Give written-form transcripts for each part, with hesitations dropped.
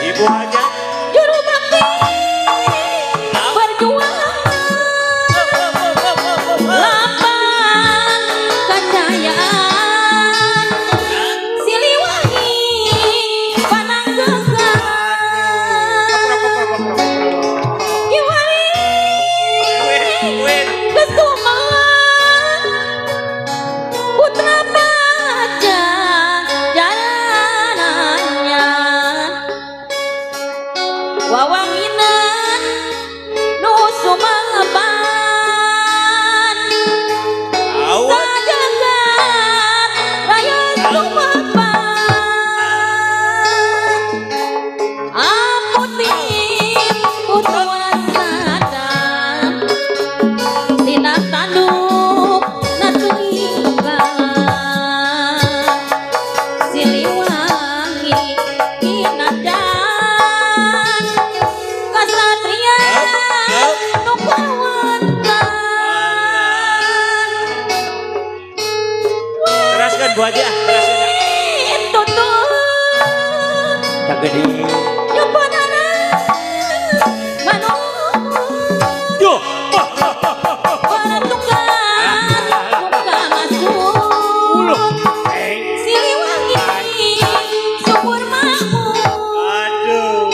Ibu aja juru bakti berjuang lambang kejayaan Siliwangi Pananggegan Kiwari Kesuman Putra Baja jalanannya wawanginan nu sumaban sajagat raya sumaban aputin putuasan tina tanduk natuikan Siliwangi inadan kasatria nu kawantan teraskan Bu aja teraskan tutup cagedi nyupunana manu yo para tukang buka masuk Siliwangi subur makmur aduh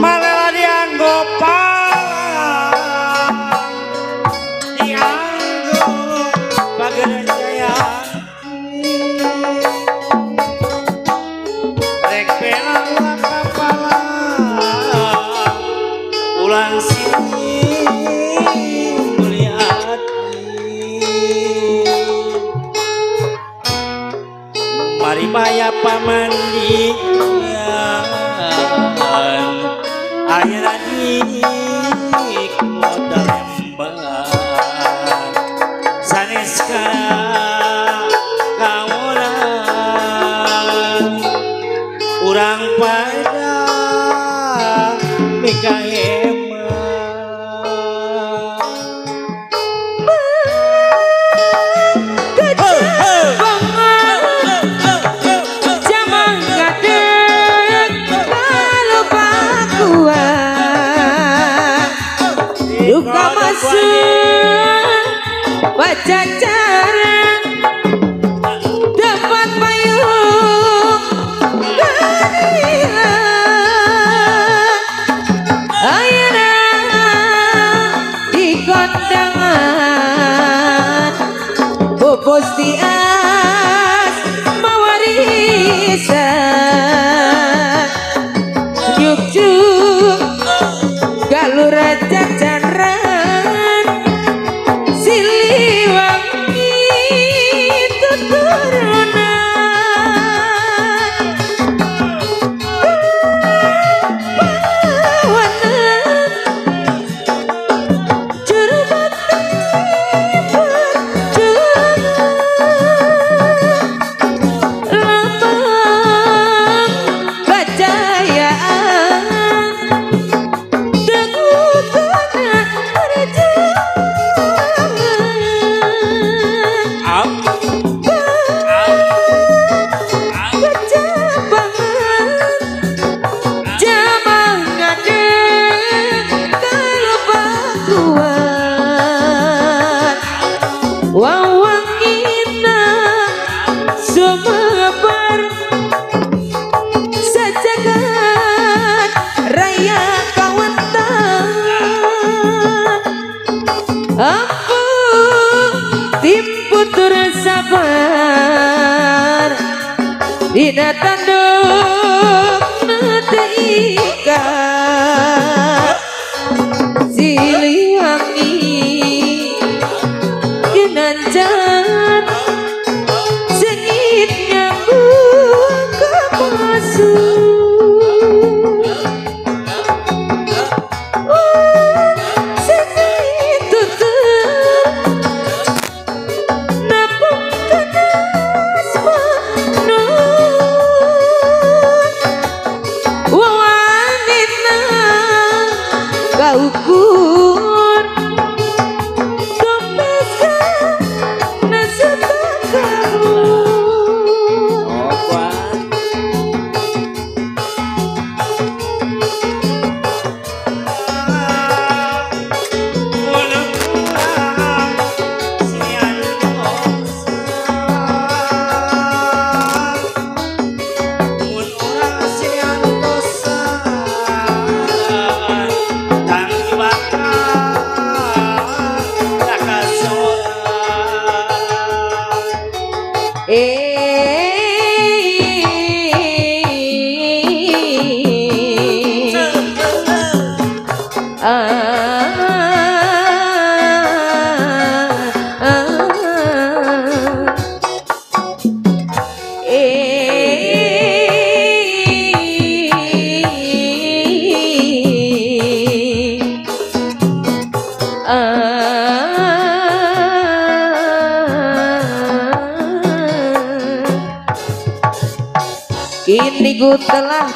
malah dianggo palang dianggo bageran jaya rek pelang kapala ulang sini melihat mari maya pamandi ayeuna di kota Lembang sanes kaonan urang pada mika duka masuk pacacaran dapat payung kehadiran ayah Dina tanduk meteika Siliwangi Genancan Sengit nyambung ke masuk Sengit tutup Napung kenas manun Wanita kaukur Dompeskan nasabah kamu Kini ku telah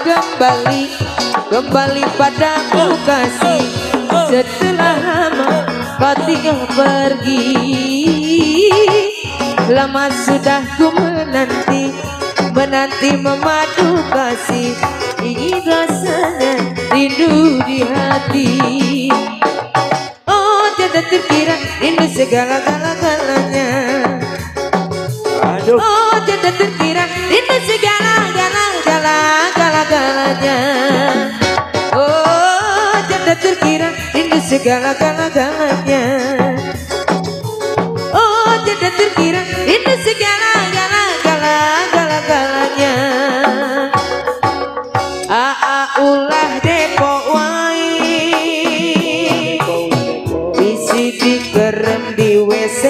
kembali padamu kasih Setelah lama kau tinggal pergi Lama sudah ku menanti memadu kasih Ingin rasanya rindu di hati Oh tiada terkira rindu segala-galanya Oh tiada terkira rindu segala-galanya Oh tiada terkira rindu segala-galanya Oh tiada terkira rindu segala-galanya ulah depok wai Bisi dikerem di WC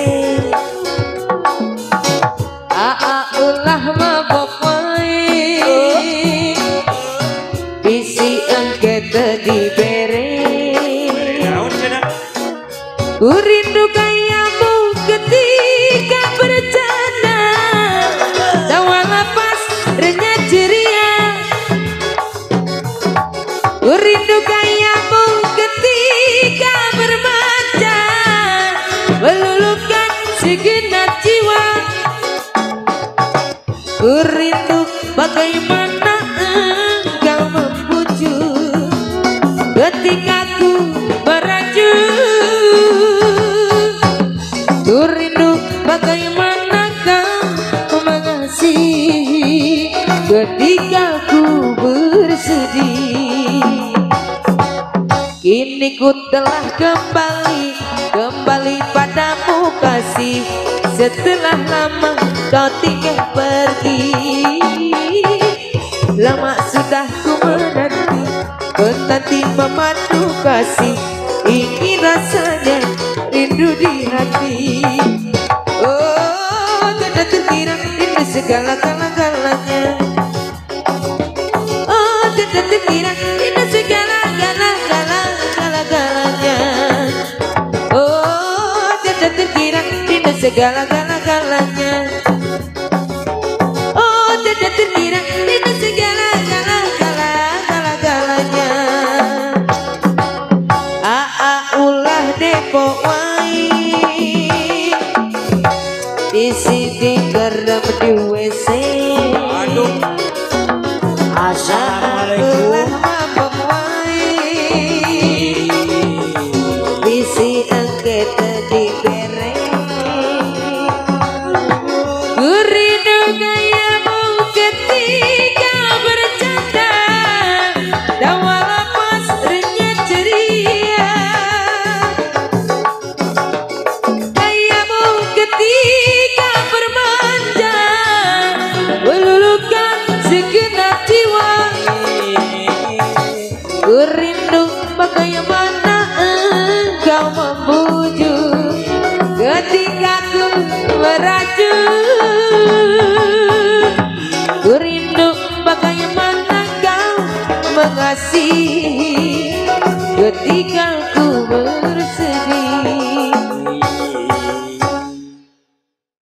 ulah mabok wai Bisi engke tadi bere Ku rindu kayamu ketika bercanda Tawa lepas renyah ceria Ku rindu kayamu ketika bermanja Meluluhkan segenap jiwa Ku rindu bagaimana engkau membujuk Ketika ku merajuk Ku rindu bagaimana kau mengasihi Ketika ku bersedih Kini ku telah kembali padamu kasih Setelah lama kau tinggal pergi Lama sudah ku menanti memadu kasih Ingin rasanya rindu di hati Oh tiada terkira rindu segala-galanya Oh tiada terkira rindu segala-galanya Oh tiada terkira rindu segala-galanya Oh tiada terkira rindu segala-galanya ulah depok wai Bisi dikerem di WC Assalamualaikum mabok wai Bisi engke tadi bere Ku rindu kayamu ketika bercanda Tawa lepas renyah ceria Kayamu ketika bermanja Meluluhkan kasih ketika ku